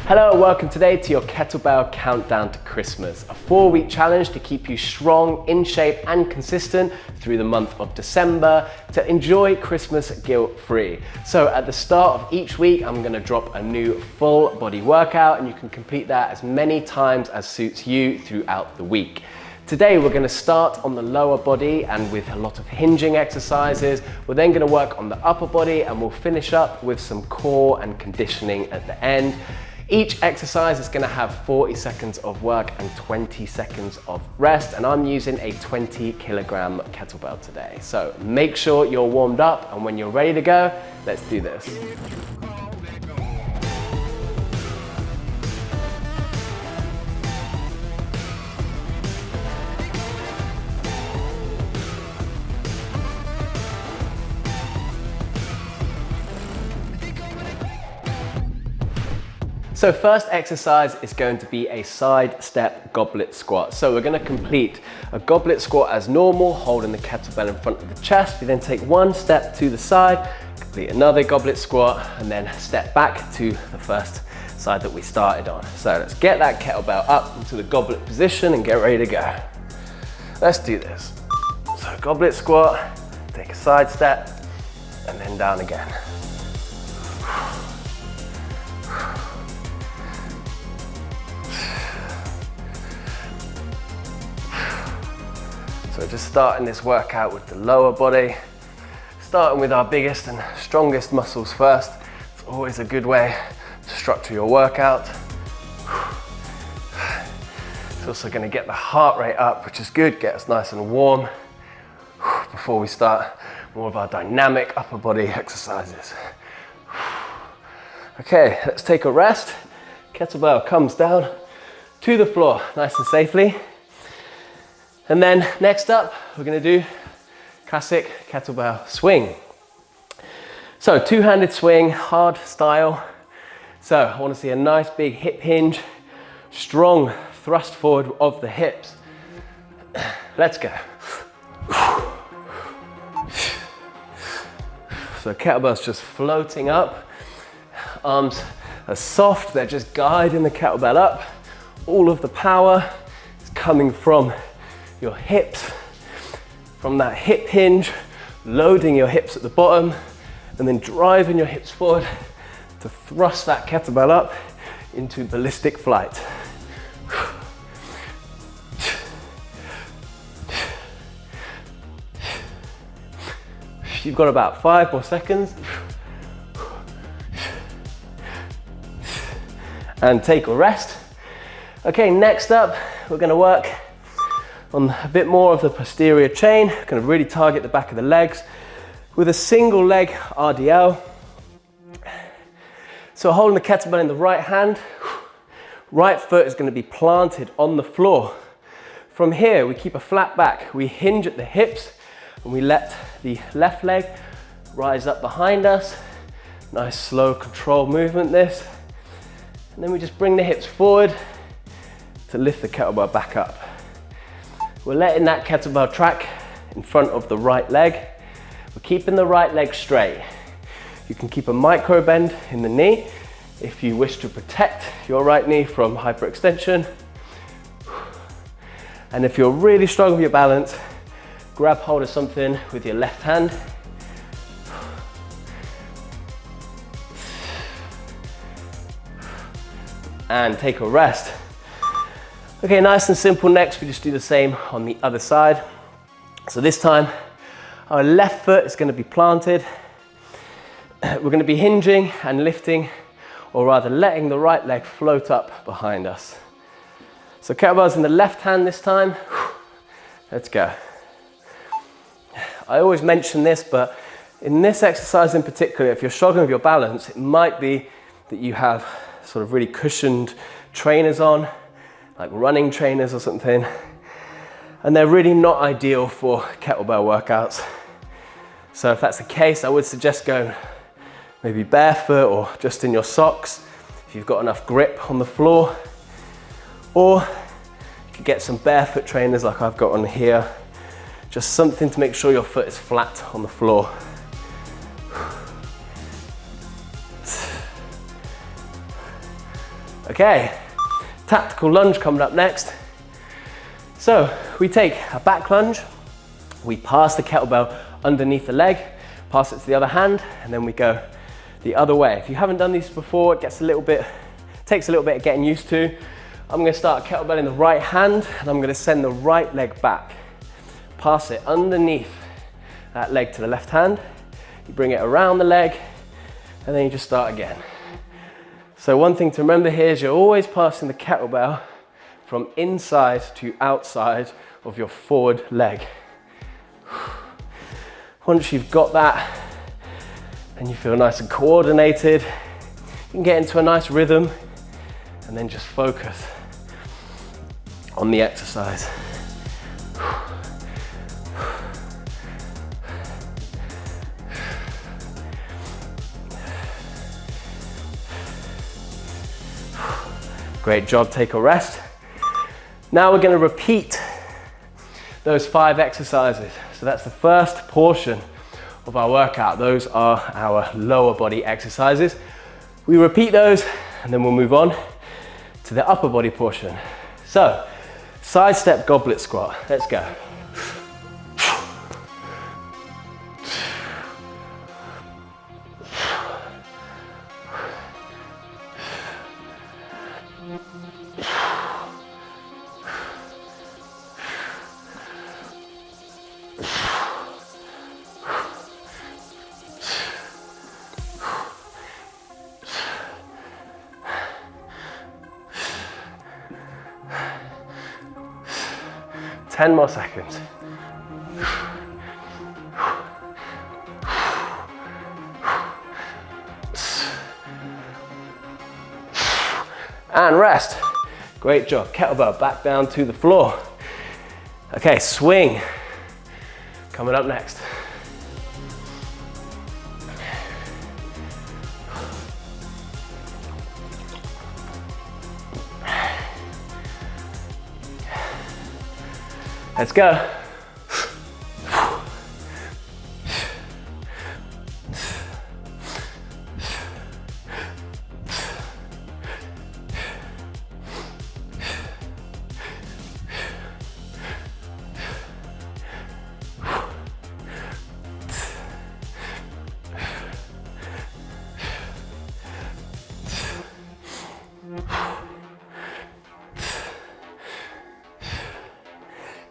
Hello and welcome today to your Kettlebell Countdown to Christmas, a 4-week challenge to keep you strong, in shape and consistent through the month of December to enjoy Christmas guilt-free. So at the start of each week, I'm going to drop a new full body workout and you can complete that as many times as suits you throughout the week. Today we're going to start on the lower body and with a lot of hinging exercises. We're then going to work on the upper body and we'll finish up with some core and conditioning at the end. Each exercise is going to have 40 seconds of work and 20 seconds of rest, and I'm using a 20-kilogram kettlebell today. So make sure you're warmed up, and when you're ready to go, let's do this. So first exercise is going to be a side step goblet squat. So we're going to complete a goblet squat as normal, holding the kettlebell in front of the chest. We then take one step to the side, complete another goblet squat, and then step back to the first side that we started on. So let's get that kettlebell up into the goblet position and get ready to go. Let's do this. So goblet squat, take a side step, and then down again. So just starting this workout with the lower body, starting with our biggest and strongest muscles first. It's always a good way to structure your workout. It's also going to get the heart rate up, which is good, get us nice and warm before we start more of our dynamic upper body exercises. Okay, let's take a rest. Kettlebell comes down to the floor nice and safely. And then next up, we're going to do classic kettlebell swing. So two-handed swing, hard style. So I want to see a nice big hip hinge, strong thrust forward of the hips. Let's go. So kettlebell's just floating up. Arms are soft, they're just guiding the kettlebell up. All of the power is coming from your hips, from that hip hinge, loading your hips at the bottom and then driving your hips forward to thrust that kettlebell up into ballistic flight. You've got about 5 more seconds. And take a rest. Okay, next up, we're going to work on a bit more of the posterior chain, going to really target the back of the legs with a single leg RDL. So holding the kettlebell in the right hand, right foot is going to be planted on the floor. From here, we keep a flat back, we hinge at the hips, and we let the left leg rise up behind us. Nice slow controlled movement this. And then we just bring the hips forward to lift the kettlebell back up. We're letting that kettlebell track in front of the right leg. We're keeping the right leg straight. You can keep a micro bend in the knee if you wish to protect your right knee from hyperextension. And if you're really struggling with your balance, grab hold of something with your left hand. And take a rest. Okay, nice and simple. Next, we just do the same on the other side. So this time, our left foot is going to be planted. We're going to be hinging and lifting, or rather letting the right leg float up behind us. So kettlebell's in the left hand this time. Let's go. I always mention this, but in this exercise in particular, if you're struggling with your balance, it might be that you have sort of really cushioned trainers on, like running trainers or something, and they're really not ideal for kettlebell workouts. So if that's the case, I would suggest going maybe barefoot or just in your socks if you've got enough grip on the floor, or you could get some barefoot trainers like I've got on here, just something to make sure your foot is flat on the floor. Okay, tactical lunge coming up next. So we take a back lunge, we pass the kettlebell underneath the leg, pass it to the other hand, and then we go the other way. If you haven't done these before, it takes a little bit of getting used to. I'm gonna start a kettlebell in the right hand, and I'm gonna send the right leg back. Pass it underneath that leg to the left hand. You bring it around the leg, and then you just start again. So one thing to remember here is you're always passing the kettlebell from inside to outside of your forward leg. Once you've got that and you feel nice and coordinated, you can get into a nice rhythm and then just focus on the exercise. Great job, take a rest. Now we're going to repeat those 5 exercises. So that's the first portion of our workout. Those are our lower body exercises. We repeat those and then we'll move on to the upper body portion. So, side step goblet squat. Let's go. Ten more seconds. And rest. Great job. Kettlebell back down to the floor. Okay, swing. Coming up next. Let's go.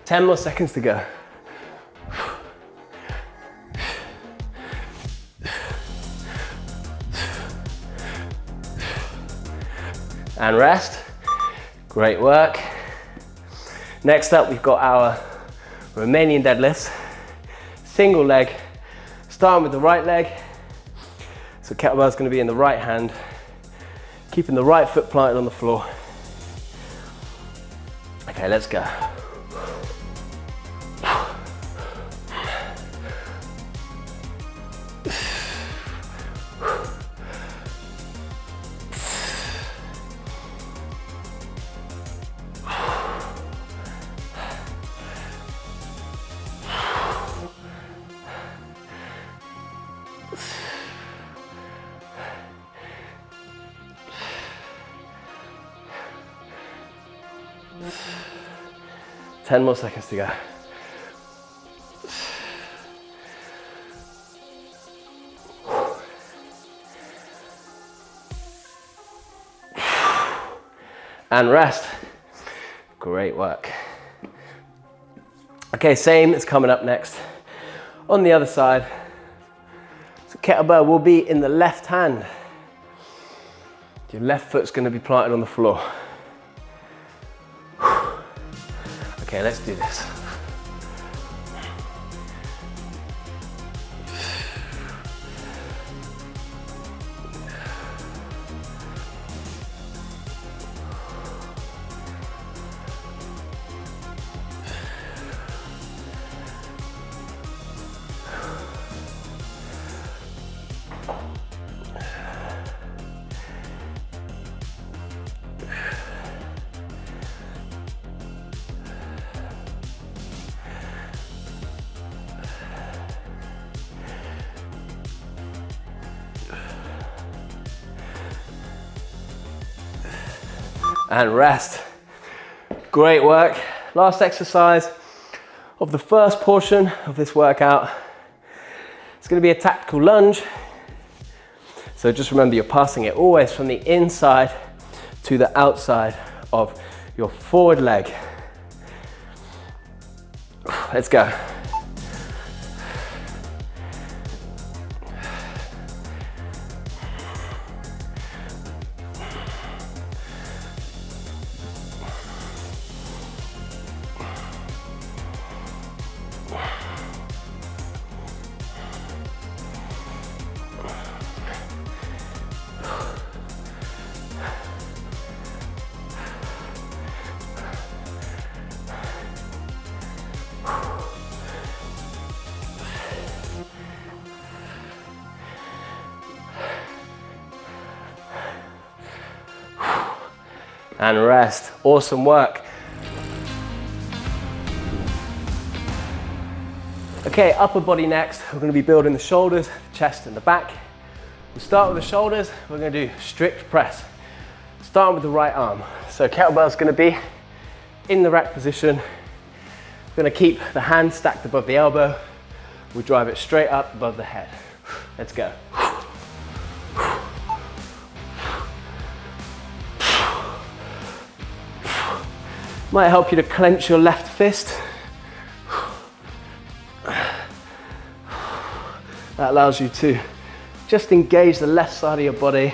Ten more seconds to go. And rest. Great work. Next up, we've got our Romanian deadlifts. Single leg, starting with the right leg. So kettlebell's going to be in the right hand, keeping the right foot planted on the floor. Okay, let's go. Ten more seconds to go. And rest. Great work. Okay, same is coming up next on the other side. So kettlebell will be in the left hand. Your left foot's going to be planted on the floor. Okay, let's do this. and rest. Great work. Last exercise of the first portion of this workout. It's going to be a tactical lunge. So just remember, you're passing it always from the inside to the outside of your forward leg. Let's go. And rest. Awesome work. Okay, upper body next. We're going to be building the shoulders, the chest and the back. We start with the shoulders. We're going to do strict press. Starting with the right arm. So kettlebell is going to be in the rack position. We're going to keep the hand stacked above the elbow. We drive it straight up above the head. Let's go. Might help you to clench your left fist. That allows you to just engage the left side of your body,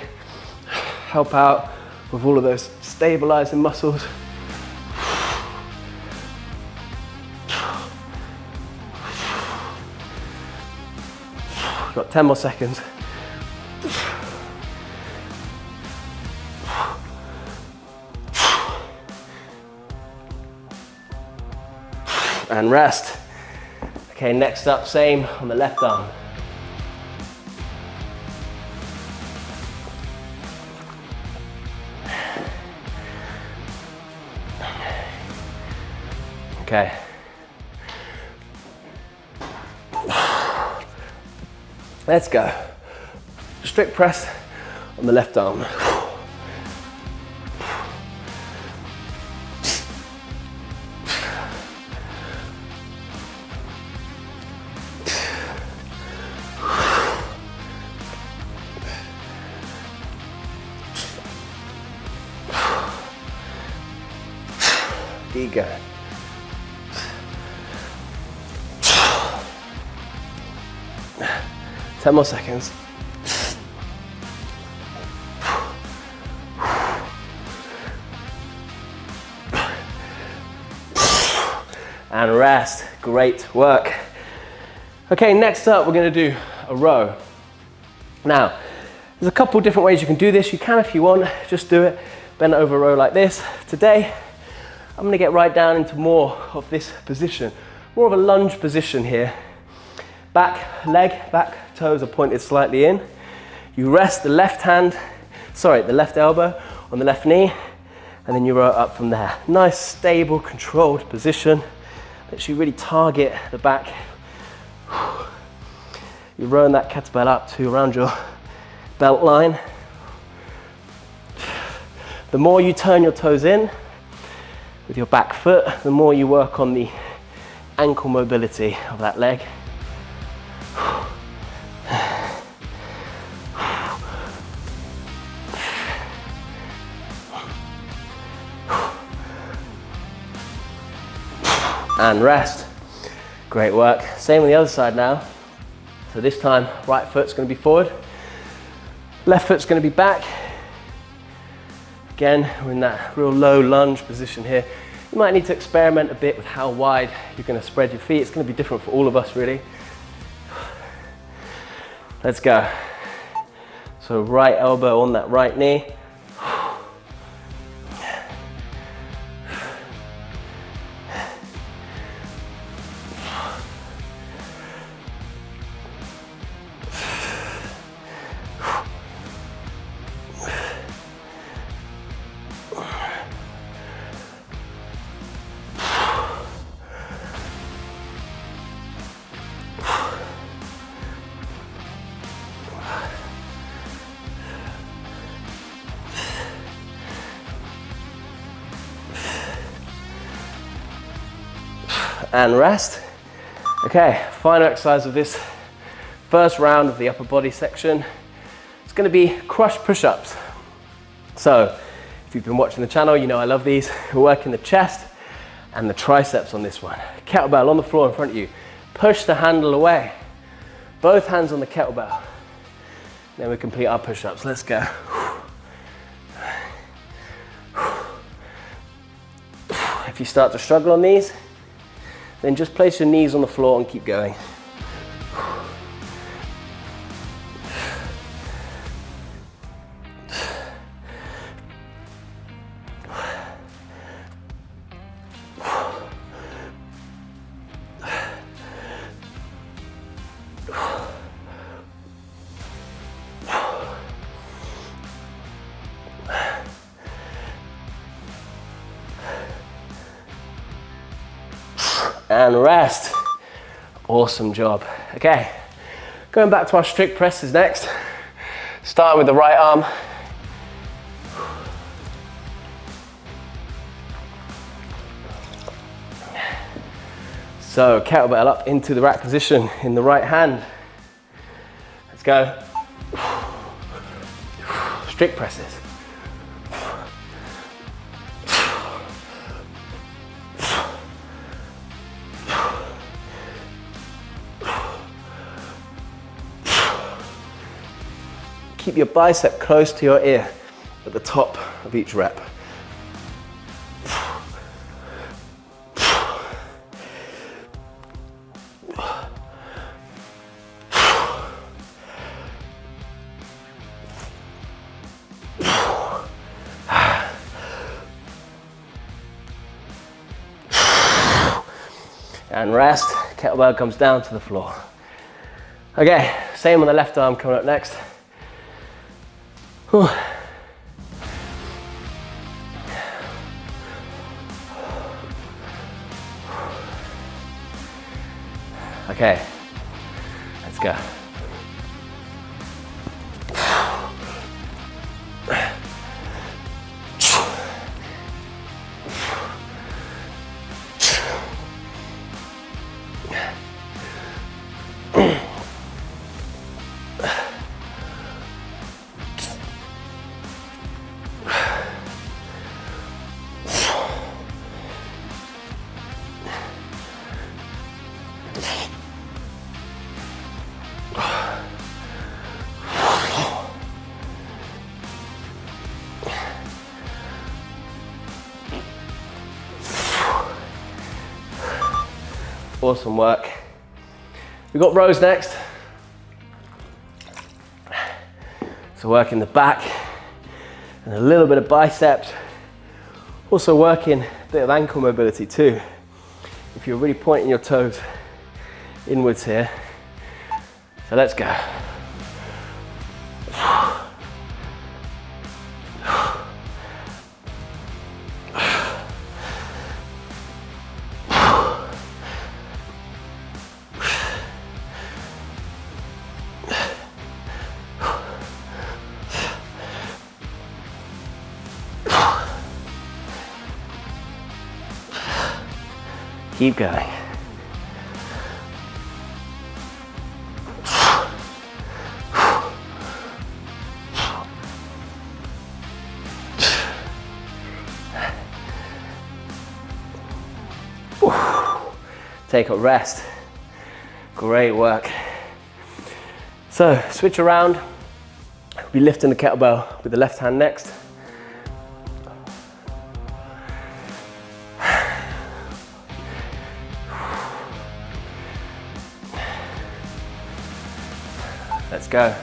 help out with all of those stabilizing muscles. Got 10 more seconds. And rest. Okay, next up, same on the left arm. Okay. Let's go. Strict press on the left arm. Keep going. Ten more seconds. And rest. Great work. Okay, next up we're going to do a row. Now, there's a couple different ways you can do this. You can, if you want, just do it bent over row like this. Today, I'm going to get right down into more of this position, more of a lunge position here. Back leg, back toes are pointed slightly in. You rest the left elbow on the left knee, and then you row up from there. Nice, stable, controlled position. Lets you really target the back. You're rowing that kettlebell up to around your belt line. The more you turn your toes in with your back foot, the more you work on the ankle mobility of that leg. And rest. Great work. Same on the other side now. So this time, right foot's going to be forward, left foot's going to be back. Again, we're in that real low lunge position here. You might need to experiment a bit with how wide you're going to spread your feet. It's going to be different for all of us, really. Let's go. So right elbow on that right knee. and rest. Okay, final exercise of this first round of the upper body section. It's going to be crush push-ups. So if you've been watching the channel, you know I love these. We're working the chest and the triceps on this one. Kettlebell on the floor in front of you. Push the handle away. Both hands on the kettlebell. Then we complete our push-ups. Let's go. If you start to struggle on these, then just place your knees on the floor and keep going. And rest. Awesome job. Okay, going back to our strict presses next. Starting with the right arm. So kettlebell up into the rack position in the right hand. Let's go. Strict presses. Keep your bicep close to your ear at the top of each rep. And rest, kettlebell comes down to the floor. Okay, same on the left arm coming up next. Whew. Okay, let's go. Awesome work. We've got rows next. So working the back and a little bit of biceps. Also working a bit of ankle mobility too. If you're really pointing your toes inwards here. So let's go. Keep going. Take a rest. Great work. So switch around. We'll be lifting the kettlebell with the left hand next. Let's go.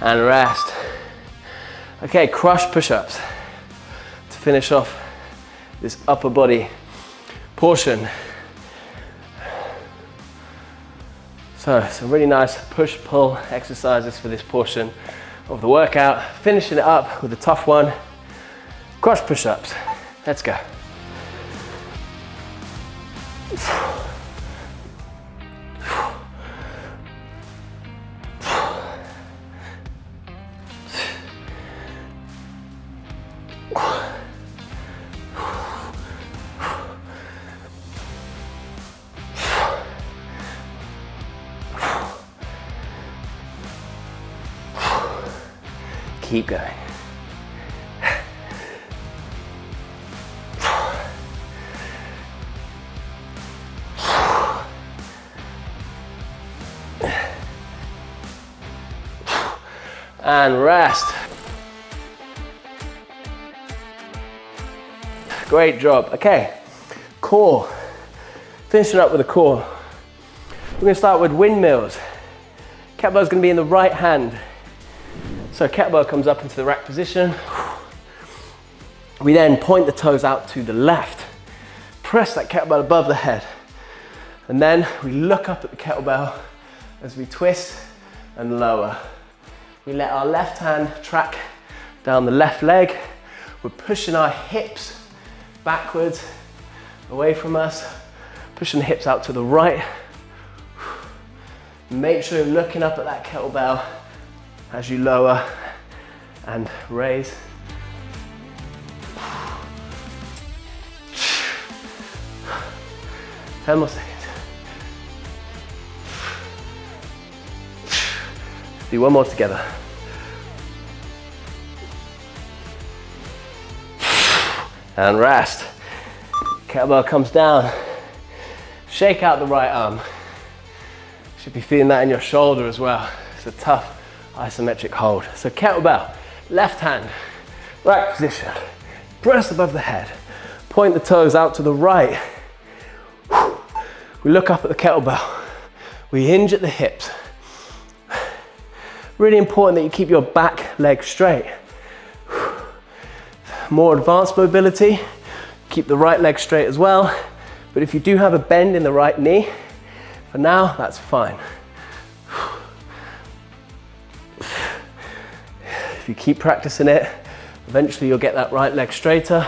and rest. Okay, crush push-ups to finish off this upper body portion. So some really nice push-pull exercises for this portion of the workout. Finishing it up with a tough one, crush push-ups. Let's go. Keep going. And rest. Great job. Okay, core. Finishing up with the core. We're going to start with windmills. Kettlebell's going to be in the right hand. So kettlebell comes up into the rack position. We then point the toes out to the left. Press that kettlebell above the head. And then we look up at the kettlebell as we twist and lower. We let our left hand track down the left leg. We're pushing our hips backwards, away from us. Pushing the hips out to the right. Make sure you're looking up at that kettlebell as you lower and raise. Ten more seconds. Do one more together. And rest. Kettlebell comes down. Shake out the right arm. Should be feeling that in your shoulder as well. It's a tough isometric hold. So kettlebell, left hand, right position. Press above the head. Point the toes out to the right. We look up at the kettlebell. We hinge at the hips. Really important that you keep your back leg straight. More advanced mobility, keep the right leg straight as well. But if you do have a bend in the right knee, for now, that's fine. If you keep practicing it, eventually you'll get that right leg straighter.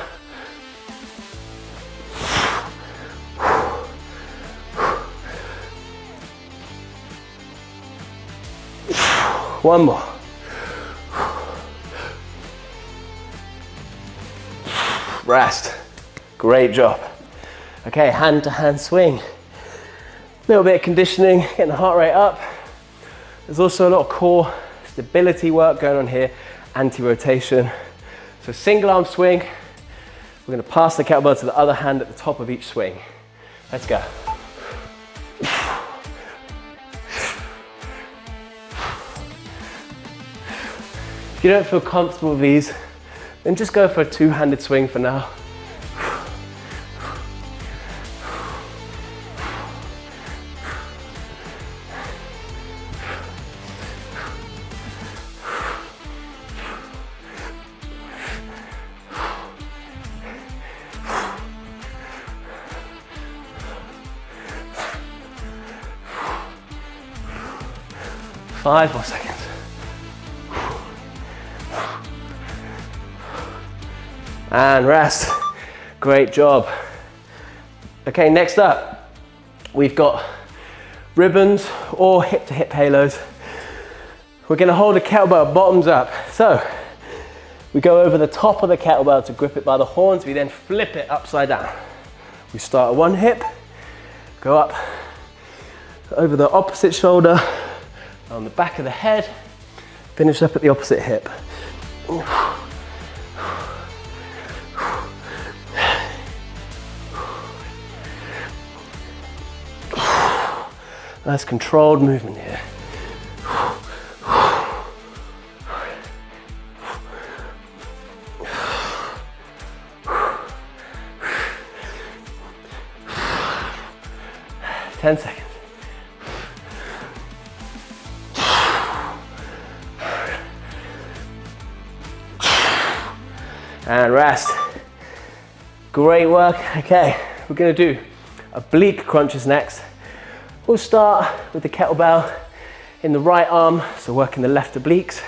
One more. Rest. Great job. Okay, hand to hand swing. A little bit of conditioning, getting the heart rate up. There's also a lot of core stability work going on here, anti-rotation. So single arm swing. We're going to pass the kettlebell to the other hand at the top of each swing. Let's go. If you don't feel comfortable with these, then just go for a two-handed swing for now. Five more seconds. And rest. Great job. Okay, next up, we've got ribbons or hip to hip halos. We're going to hold the kettlebell bottoms up. So we go over the top of the kettlebell to grip it by the horns. We then flip it upside down. We start at one hip, go up over the opposite shoulder, on the back of the head, finish up at the opposite hip. Nice controlled movement here. 10 seconds. And rest. Great work. Okay, we're gonna do oblique crunches next. We'll start with the kettlebell in the right arm, so working the left obliques.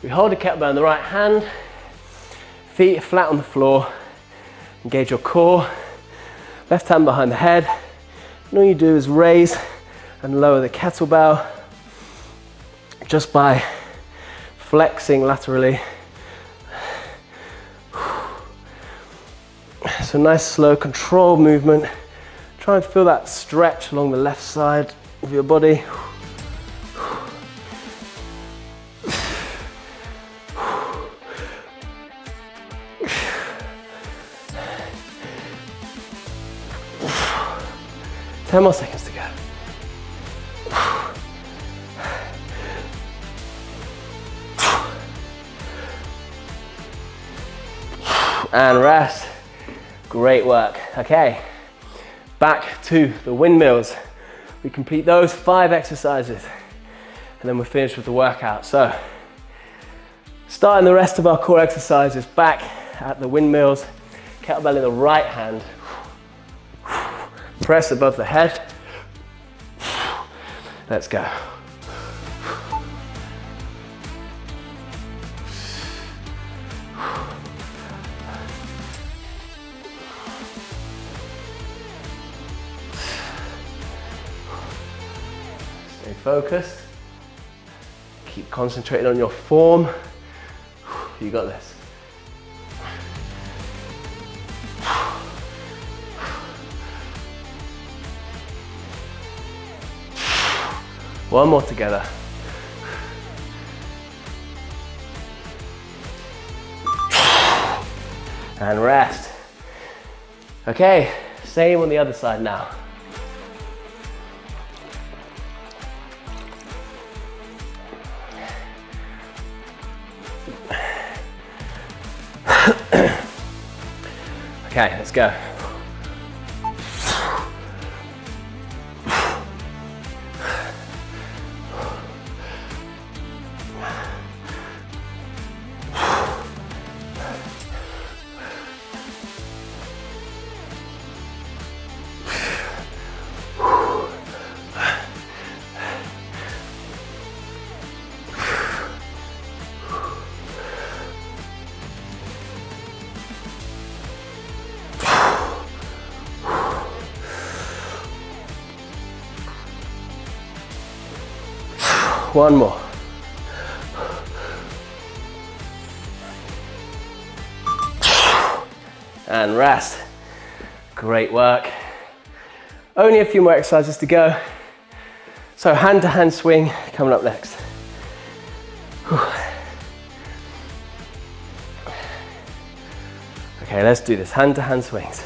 We hold the kettlebell in the right hand, feet flat on the floor, engage your core, left hand behind the head, and all you do is raise and lower the kettlebell just by flexing laterally. So nice, slow, controlled movement. Try and feel that stretch along the left side of your body. 10 more seconds to go. And rest. Great work. Okay, back to the windmills. We complete those 5 exercises and then we're finished with the workout. So, starting the rest of our core exercises back at the windmills, kettlebell in the right hand. Press above the head. Let's go. Stay focused. Keep concentrating on your form. You got this. One more together. And rest. Okay, same on the other side now. Okay, let's go. One more. And rest. Great work. Only a few more exercises to go. So hand to hand swing coming up next. Whew. Okay, let's do this. Hand to hand swings.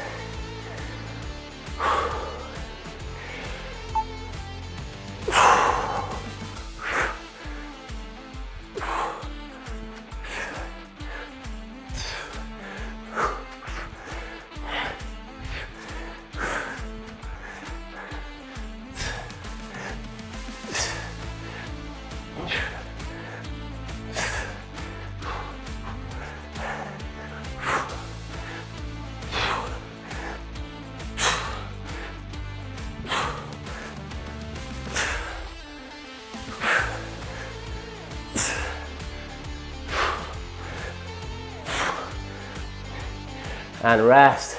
And rest.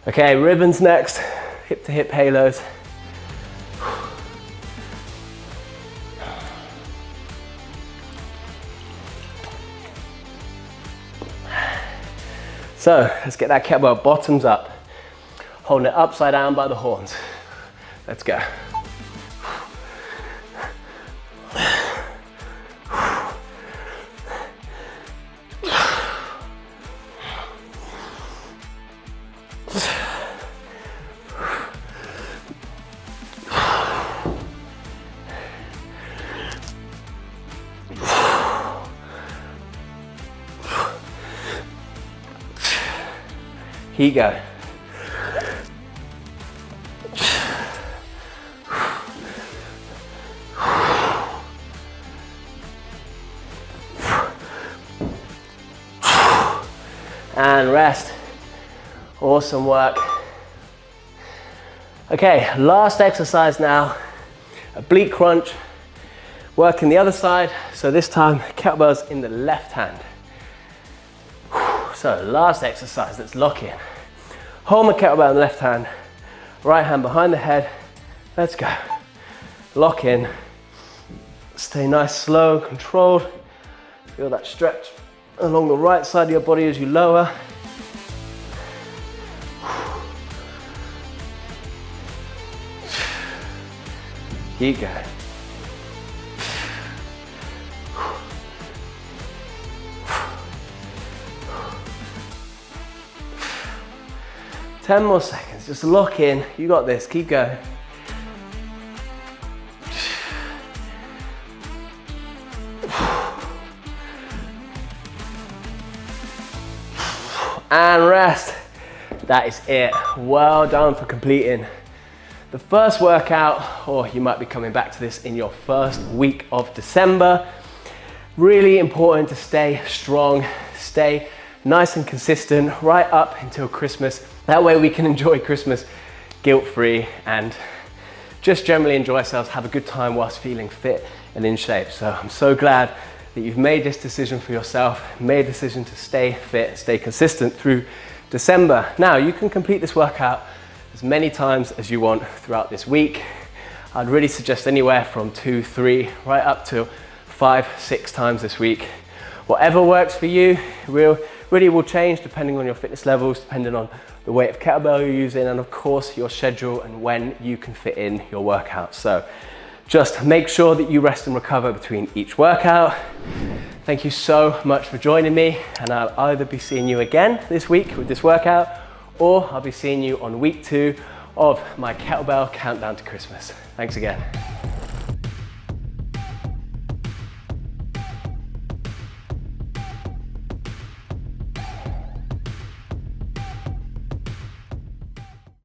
Okay, ribbons next, hip to hip halos. So let's get that kettlebell bottoms up, holding it upside down by the horns. Let's go. Here you go. and rest. Awesome work. Okay, last exercise now, oblique crunch. Working the other side, so this time kettlebell's in the left hand. So last exercise, let's lock in. Hold my kettlebell in the left hand, right hand behind the head. Let's go. Lock in. Stay nice, slow, controlled. Feel that stretch along the right side of your body as you lower. Keep going. Ten more seconds, just lock in. You got this, keep going. And rest. That is it. Well done for completing the first workout, or you might be coming back to this in your first week of December. Really important to stay strong, stay nice and consistent right up until Christmas. That way we can enjoy Christmas guilt-free and just generally enjoy ourselves, have a good time whilst feeling fit and in shape. So I'm so glad that you've made this decision for yourself, made a decision to stay fit, stay consistent through December. Now you can complete this workout as many times as you want throughout this week. I'd really suggest anywhere from 2, 3, right up to 5, 6 times this week. Whatever works for you really will change depending on your fitness levels, depending on the weight of kettlebell you're using, and of course your schedule and when you can fit in your workout. So just make sure that you rest and recover between each workout. Thank you so much for joining me, and I'll either be seeing you again this week with this workout, or I'll be seeing you on week 2 of my kettlebell countdown to Christmas. Thanks again.